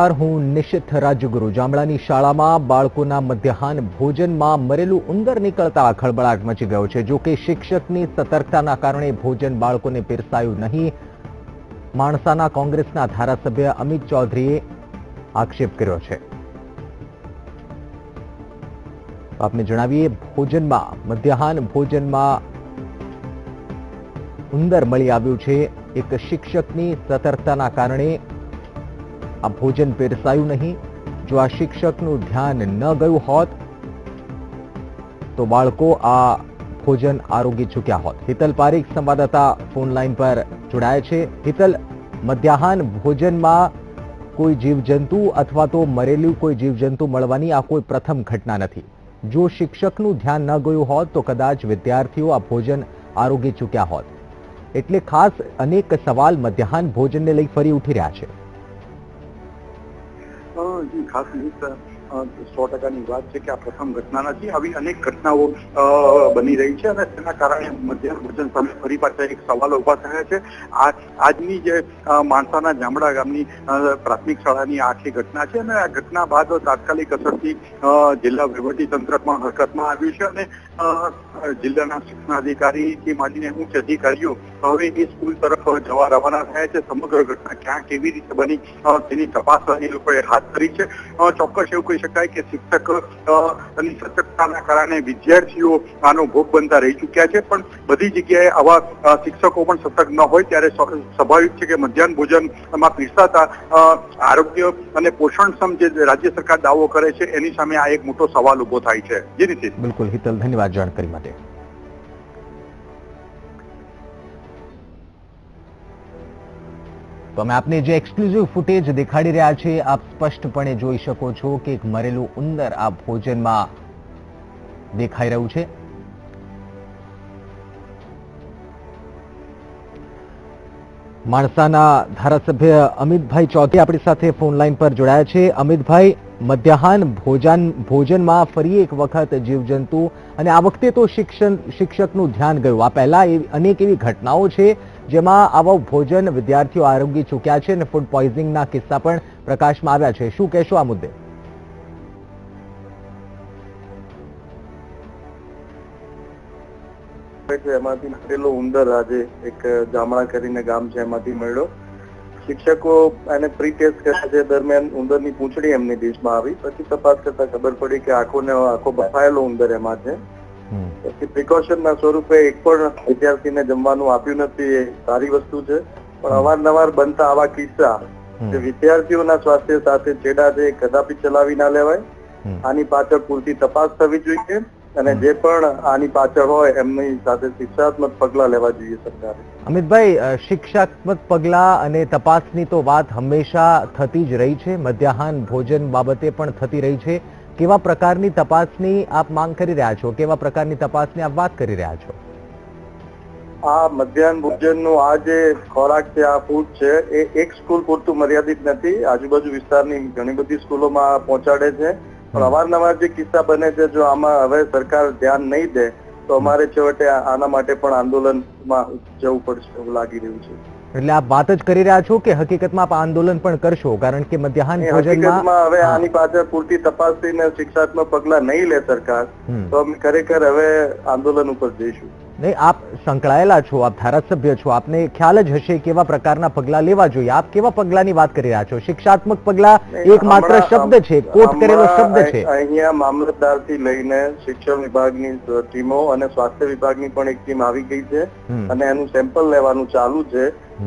હું નિશિત રાજગુરુ જામડાની શાળામાં બાળકોના મધ્યાહન ભોજનમાં મરેલું ઉંદર નીકળતા ખળબળાટ મચી ગયો છે। જો કે શિક્ષકની સતર્કતાના કારણે ભોજન બાળકોને પીરસાયું નહીં। માણસાના કોંગ્રેસના ધારાસભ્ય અમિત ચૌધરીએ આક્ષેપ કર્યો છે। આપને જણાવીએ, મધ્યાહન ભોજનમાં ઉંદર મળી આવ્યું છે। એક શિક્ષકની સતર્કતાના કારણે આ ભોજન પીરસાયું નહીં। જો આ શિક્ષકનું ધ્યાન ન ગયું હોત તો બાળકો આ ભોજન આરોગી ચૂક્યા હોત। હિતલ પારીખ સંવાદદાતા ફોન લાઈન પર જોડાયા છે। હિતલ, મધ્યાહન ભોજનમાં કોઈ જીવજંતુ અથવા તો મરેલું કોઈ જીવજંતુ મળવાની આ કોઈ પ્રથમ ઘટના નથી। જો શિક્ષકનું ધ્યાન ન ગયું હોત તો કદાચ વિદ્યાર્થીઓ આ ભોજન આરોગી ચૂક્યા હોત। એટલે ખાસ અનેક સવાલ મધ્યાહન ભોજનને લઈ ફરી ઉઠી રહ્યા છે। ખાસ 100%ની વાત છે કે આ પ્રથમ ઘટના નથી। આવી અનેક ઘટનાઓ બની રહી છે અને તેના કારણે મધ્યાહન ભોજન સામે ફરી પાછા એક સવાલો ઉભા થયા છે। આજની જે માણસાના જામડા ગામની પ્રાથમિક શાળાની આખી ઘટના છે અને આ ઘટના બાદ તાત્કાલિક અસરથી જિલ્લા વહીવટીતંત્ર પણ હરકતમાં આવ્યું છે અને જિલ્લાના શિક્ષણાધિકારીથી માંડીને ઉચ્ચ અધિકારીઓ હવે એ સ્કૂલ તરફ જવા રવાના થયા છે। સમગ્ર ઘટના ક્યાં કેવી રીતે બની તેની તપાસ એ લોકોએ હાથ ધરી છે। ચોક્કસ એવું કહી શકાય કે શિક્ષક ની સતર્કતાના કારણે વિદ્યાર્થીઓ આનો ભોગ બનતા રહી ચૂક્યા છે। પણ બધી જગ્યાએ આવા શિક્ષકો પણ સતર્ક ન હોય ત્યારે સ્વાભાવિક છે કે મધ્યાહન ભોજનમાં પીરસાતા આરોગ્ય અને પોષણક્ષમ જે રાજ્ય સરકાર દાવો કરે છે એની સામે આ એક મોટો સવાલ ઉભો થાય છે। જી નીતિશ। બિલકુલ હિતલ, ધન્યવાદ જાણકારી માટે। તો અમે આપને જે એક્સક્લુઝિવ ફૂટેજ દેખાડી રહ્યા છે, આપ સ્પષ્ટપણે જોઈ શકો છો કે એક મરેલું ઉંદર આ ભોજનમાં દેખાઈ રહ્યું છે। માણસાના ધારાસભ્ય અમિતભાઈ ચૌધરી આપણી સાથે ફોન લાઈન પર જોડાયા છે। અમિતભાઈ, મધ્યાહન ભોજનમાં ફરી એક વખત જીવજંતુ અને આ વખતે તો શિક્ષકનું ધ્યાન ગયું। આ પહેલા અનેક એવી ઘટનાઓ છે જેમાં આવા ભોજન વિદ્યાર્થીઓ આરોગી ચૂક્યા છે અને ફૂડ પોઈઝનિંગના કિસ્સા પણ પ્રકાશમાં આવ્યા છે। શું કહેશો આ મુદ્દે? એમાંથી મરેલો ઉંદર આજે એક જામણા કરીને ગામ છે એમાંથી મળ્યો। શિક્ષકો એને પ્રી ટેસ્ટ કર્યા છે, દરમિયાન ઉંદરની પૂંછડી એમની ડીશમાં આવી। પછી તપાસ કરતા ખબર પડી કે આખો બફાયેલો ઉંદર એમાં છે। પછી પ્રિકોશનના સ્વરૂપે એક પણ વિદ્યાર્થીને જમવાનું આપ્યું નથી, એ સારી વસ્તુ છે। પણ અવારનવાર બનતા આવા કિસ્સા જે વિદ્યાર્થીઓના સ્વાસ્થ્ય સાથે ચેડા છે એ કદાપી ચલાવી ના લેવાય। આની પાછળ પૂરતી તપાસ થવી જોઈએ અને જે પણ આની પાછળ હોય એમની સાથે શિક્ષાત્મક પગલા લેવા જોઈએ સરકારે। અમિતભાઈ, શિક્ષાત્મક પગલા અને તપાસની તો વાત હંમેશા થતી જ રહી છે, મધ્યાહન ભોજન બાબતે પણ થતી રહી છે। કેવા પ્રકારની તપાસની આપ માંગ કરી રહ્યા છો? કેવા પ્રકારની તપાસની આપ વાત કરી રહ્યા છો? આ મધ્યાહન ભોજનનું આ જે ખોરાક છે, આ ફૂડ છે, એ એક સ્કૂલ પૂરતું મર્યાદિત નથી, આજુબાજુ વિસ્તારની ઘણી બધી સ્કૂલોમાં પહોંચાડે છે। પણ અવારનવાર જે કિસ્સા બને છે, જો આમાં હવે સરકાર ધ્યાન નહીં દે તો અમારે છેવટે આના માટે પણ આંદોલનમાં જવું પડશે એવું લાગી રહ્યું છે। એટલે આપ વાત જ કરી રહ્યા છો કે હકીકતમાં આપ આંદોલન પણ કરશો? કારણ કે મધ્યાહન ભોજનમાં હવે આની પાછળ પૂરતી તપાસ થઈને શિક્ષાત્મક પગલા નહીં લે સરકાર તો અમે ખરેખર હવે આંદોલન ઉપર જઈશું। નહીં, આપ સંકળાયેલા છો, આપ ધારાસભ્ય છો, આપને ખ્યાલ જ હશે કેવા પ્રકારના પગલા લેવા જોઈએ। આપ કેવા પગલાની વાત કરી રહ્યા છો? શિક્ષાત્મક પગલા એક માત્ર શબ્દ છે, કોટ કરેલો શબ્દ છે। અહીંયા મામલતદારથી લઈને શિક્ષણ વિભાગની ટીમો અને સ્વાસ્થ્ય વિભાગની પણ એક ટીમ આવી ગઈ છે અને એનું સેમ્પલ લેવાનું ચાલુ છે।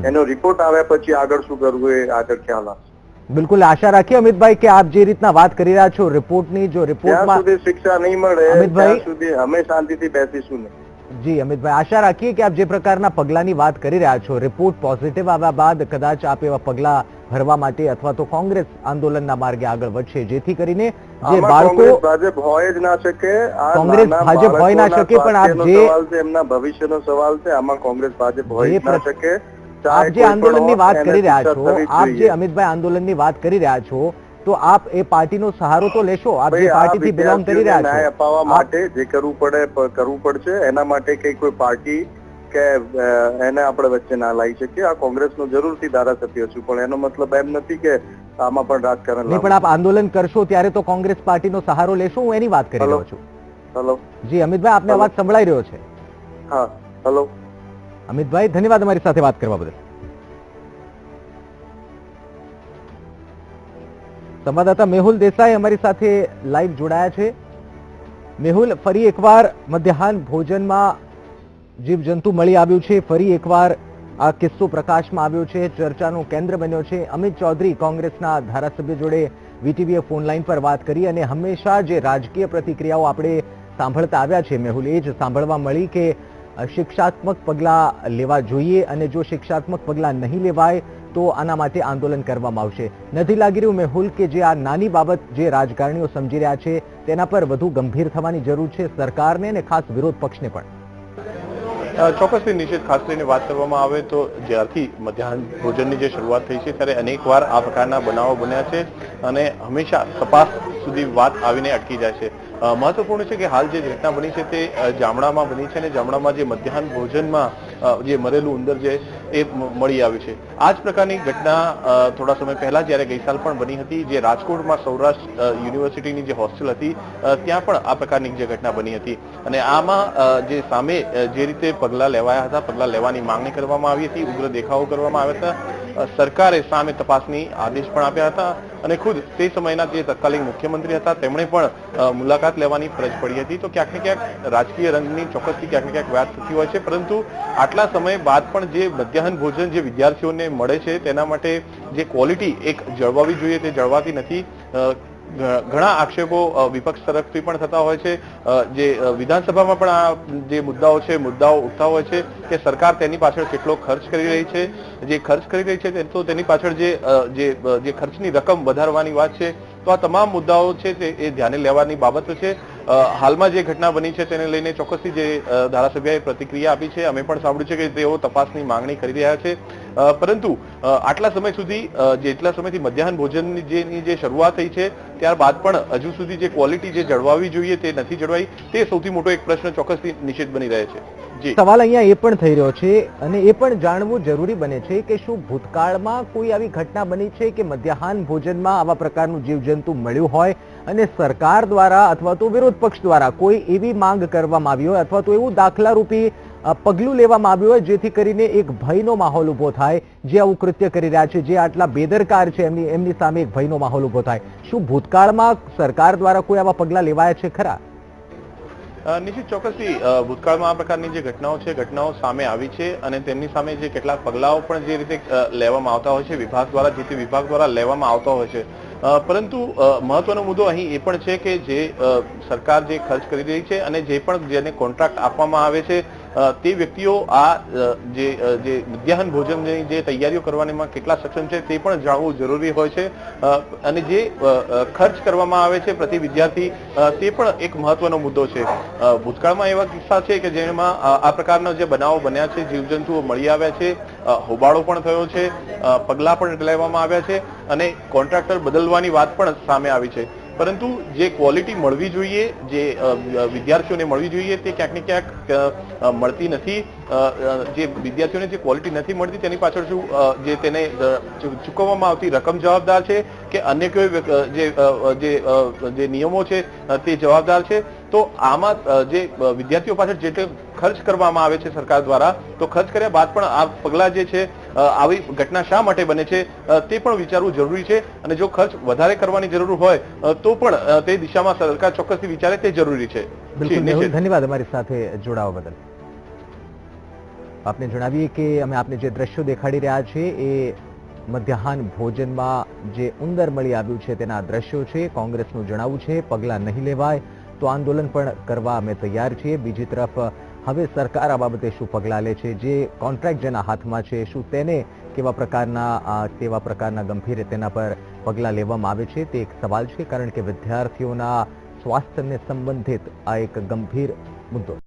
એનો રિપોર્ટ આવ્યા પછી આગળ શું કરવું એ આગળ ખ્યાલ આવશે। બિલકુલ આશા રાખીએ અમિતભાઈ કે આપ જે રીતના વાત કરી રહ્યા છો રિપોર્ટની, જો રિપોર્ટમાં સુધી શિક્ષા નહીં મળે ત્યાં સુધી અમે શાંતિથી બેસીશું નહીં। જી અમિતભાઈ, આશા રાખીએ કે આપ જે પ્રકારના પગલાની વાત કરી રહ્યા છો, રિપોર્ટ પોઝિટિવ આવ્યા બાદ કદાચ આપ એવા પગલા ભરવા માટે અથવા તો કોંગ્રેસ આંદોલનના માર્ગે આગળ વધશે, જેથી કરીને જે બાળકો ભાજપ હોય જ ના શકે, કોંગ્રેસ ભાજપ હોય ના શકે, પણ આપ જે સવાલ છે એમના ભવિષ્યનો સવાલ છે, આમાં કોંગ્રેસ ભાજપ હોય ના શકે। આપ જે આંદોલનની વાત કરી રહ્યા છો, આપ જે અમિતભાઈ આંદોલનની વાત કરી રહ્યા છો, તો આપ એ પાર્ટીનો સહારો તો લેશો? આપ જે પાર્ટીથી બિલોંગ કરી રહ્યા છો, ન્યાય અપાવવા માટે જે કરવું પડશે, એના માટે કઈ કોઈ પાર્ટી કે એને આપણે વચ્ચે ના લાવી શકીએ. આ કોંગ્રેસનો જરૂરથી ધારાસભ્ય છું, પણ એનો મતલબ એમ નથી કે આમાં પણ રાજકારણ નહીં, પણ આપ આંદોલન કરશો ત્યારે તો કોંગ્રેસ પાર્ટીનો સહારો લેશો, હું એની વાત કરી રહ્યો છું. હેલો જી અમિતભાઈ, આપને અવાજ સંભળાઈ રહ્યો છે? હા હેલો અમિતભાઈ, ધન્યવાદ અમારી સાથે વાત કરવા બદલ. સંવાદદાતા મેહુલ દેસાઈ અમારી સાથે લાઈવ જોડાયા છે. મેહુલ, ફરી એકવાર મધ્યાહન ભોજનમાં જીવજંતુ મળી આવ્યું છે. ફરી એકવાર આ કિસ્સો પ્રકાશમાં આવ્યો છે, ચર્ચાનું કેન્દ્ર બન્યો છે. અમિત ચૌધરી કોંગ્રેસના ધારાસભ્ય જોડે વીટીવીએ ફોન લાઈન પર વાત કરી અને હંમેશા જે રાજકીય પ્રતિક્રિયાઓ આપણે સાંભળતા આવ્યા છે મેહુલ, એ જ સાંભળવા મળી કે શિક્ષાત્મક પગલાં લેવા જોઈએ અને જો શિક્ષાત્મક પગલાં નહીં લેવાય તો આના માટે આંદોલન કરવામાં આવશે. નથી લાગી રહ્યું મેહુલ કે જે આ નાની બાબત જે રાજકારણીઓ સમજી રહ્યા છે તેના પર વધુ ગંભીર થવાની જરૂર છે સરકારને અને ખાસ વિરોધ પક્ષને પણ? ચોક્કસથી નિશ્ચિત, ખાસ કરીને વાત કરવામાં આવે તો જ્યારથી મધ્યાહન ભોજનની જે શરૂઆત થઈ છે ત્યારે અનેકવાર આ પ્રકારના બનાવો બન્યા છે અને હંમેશા તપાસ સુધી વાત આવીને અટકી જાય છે. મહત્વપૂર્ણ છે કે હાલ જે ઘટના બની છે તે જામડામાં બની છે અને જામડામાં જે મધ્યાહન ભોજનમાં જે મરેલું ઉંદર છે એ મળી આવ્યું છે. આ જ પ્રકારની ઘટના થોડા સમય પહેલા જ્યારે ગઈ સાલ પણ બની હતી, જે રાજકોટમાં સૌરાષ્ટ્ર યુનિવર્સિટીની જે હોસ્ટેલ હતી ત્યાં પણ આ પ્રકારની જે ઘટના બની હતી અને આમાં જે સામે જે રીતે પગલાં લેવાયા હતા, પગલાં લેવાની માંગણી કરવામાં આવી હતી, ઉગ્ર દેખાવો કરવામાં આવ્યા હતા. સરકારે સામે તપાસની આદેશ પણ આપ્યા હતા અને ખુદ તે સમયના જે તત્કાલીન મુખ્યમંત્રી હતા તેમણે પણ મુલાકાત લેવાની ફરજ પડી હતી. તો ક્યાંક ને ક્યાંક રાજકીય રંગની ચોક્કસથી ક્યાંક ને ક્યાંક વાત થતી હોય છે, પરંતુ આટલા સમય બાદ પણ જે મધ્યાહન ભોજન જે વિદ્યાર્થીઓને મળે છે તેના માટે જે ક્વોલિટી એક જળવાવી જોઈએ તે જળવાતી નથી. ઘણા આક્ષેપો વિપક્ષ તરફથી પણ થતા હોય છે. જે વિધાનસભામાં પણ આ જે મુદ્દાઓ ઉઠતા હોય છે કે સરકાર તેની પાછળ કેટલો ખર્ચ કરી રહી છે. જે ખર્ચ કરી રહી છે તો તેની પાછળ જે ખર્ચની રકમ વધારવાની વાત છે. તો આ તમામ મુદ્દાઓ છે તે એ ધ્યાને લેવાની બાબત છે. હાલમાં જે ઘટના બની છે તેને લઈને ચોક્કસથી જે ધારાસભ્યએ પ્રતિક્રિયા આપી છે, અમે પણ સાંભળ્યું છે કે તેઓ તપાસની માંગણી કરી રહ્યા છે. પરંતુ આટલા સમય સુધી જેટલા સમયથી મધ્યાહન ભોજનની જે શરૂઆત થઈ છે ત્યારબાદ પણ હજુ સુધી જે ક્વોલિટી જે જળવાવી જોઈએ તે નથી જળવાઈ, તે સૌથી મોટો એક પ્રશ્ન ચોક્કસથી નિશ્ચિત બની રહે છે. સવાલ અહીંયા એ પણ થઈ રહ્યો છે અને એ પણ જાણવું જરૂરી બને છે કે શું ભૂતકાળમાં કોઈ આવી ઘટના બની છે કે મધ્યાહન ભોજનમાં આવા પ્રકારનું જીવજંતુ મળ્યું હોય અને સરકાર દ્વારા અથવા તો વિરોધ પક્ષ દ્વારા કોઈ એવી માંગ કરવામાં આવી હોય અથવા તો એવું દાખલારૂપી પગલું લેવામાં આવ્યું હોય જેથી કરીને એક ભયનો માહોલ ઉભો થાય, જે આવું કૃત્ય કરી રહ્યા છે, જે આટલા બેદરકાર છે એમની સામે એક ભયનો માહોલ ઉભો થાય. શું ભૂતકાળમાં સરકાર દ્વારા કોઈ આવા પગલાં લેવાયા છે ખરા? નિશ્ચિત, ચોક્કસથી ભૂતકાળમાં આ પ્રકારની જે ઘટનાઓ સામે આવી છે અને તેમની સામે જે કેટલાક પગલાઓ પણ જે રીતે લેવામાં આવતા હોય છે વિભાગ દ્વારા લેવામાં આવતા હોય છે. પરંતુ મહત્વનો મુદ્દો અહીં એ પણ છે કે જે સરકાર જે ખર્ચ કરી રહી છે અને જે પણ જેને કોન્ટ્રાક્ટ આપવામાં આવે છે તે વ્યક્તિઓ આ જે મધ્યાહન ભોજનની જે તૈયારીઓ કરવાનીમાં કેટલા સક્ષમ છે તે પણ જાણવું જરૂરી હોય છે અને જે ખર્ચ કરવામાં આવે છે પ્રતિ વિદ્યાર્થી તે પણ એક મહત્વનો મુદ્દો છે. ભૂતકાળમાં એવા કિસ્સા છે કે જેમાં આ પ્રકારના જે બનાવો બન્યા છે, જીવજંતુઓ મળી આવ્યા છે, હોબાળો પણ થયો છે, પગલાં પણ લેવામાં આવ્યા છે અને કોન્ટ્રાક્ટર બદલવાની વાત પણ સામે આવી છે. પરંતુ જે ક્વોલિટી મળવી જોઈએ, જે વિદ્યાર્થીઓને મળવી જોઈએ તે ક્યાંક ને ક્યાંક મળતી નથી. જે વિદ્યાર્થીઓને જે ક્વોલિટી નથી મળતી તેની પાછળ શું જે તેને ચૂકવવામાં આવતી રકમ જવાબદાર છે કે અન્ય કોઈ જે નિયમો છે તે જવાબદાર છે? તો આમાં જે વિદ્યાર્થીઓ પાછળ જે ખર્ચ કરવામાં આવે છે સરકાર દ્વારા, તો ખર્ચ કર્યા બાદ પણ આ પગલાં જે છે આવી ઘટના શા માટે બને છે તે પણ વિચારવું જરૂરી છે અને જો ખર્ચ વધારે કરવાની જરૂર હોય તો પણ તે દિશામાં સરકાર ચોક્કસથી વિચારે તે જરૂરી છે. બિલકુલ, ધન્યવાદ અમારી સાથે જોડાવા બદલ. આપને જણાવીએ કે અમે આપને જે દ્રશ્યો દેખાડી રહ્યા છે એ મધ્યાહન ભોજનમાં જે ઉંદર મળી આવ્યું છે તેના દ્રશ્યો છે. કોંગ્રેસનું જણાવવું છે પગલાં નહીં લેવાય તો આંદોલન પણ કરવા અમે તૈયાર છીએ. બીજી તરફ હવે સરકાર આ બાબતે શું પગલાં લે છે, જે કોન્ટ્રાક્ટ જેના હાથમાં છે શું તેને કેવા પ્રકારના ગંભીર તેના પર પગલાં લેવામાં આવે છે તે એક સવાલ છે, કારણ કે વિદ્યાર્થીઓના સ્વાસ્થ્યને સંબંધિત આ એક ગંભીર મુદ્દો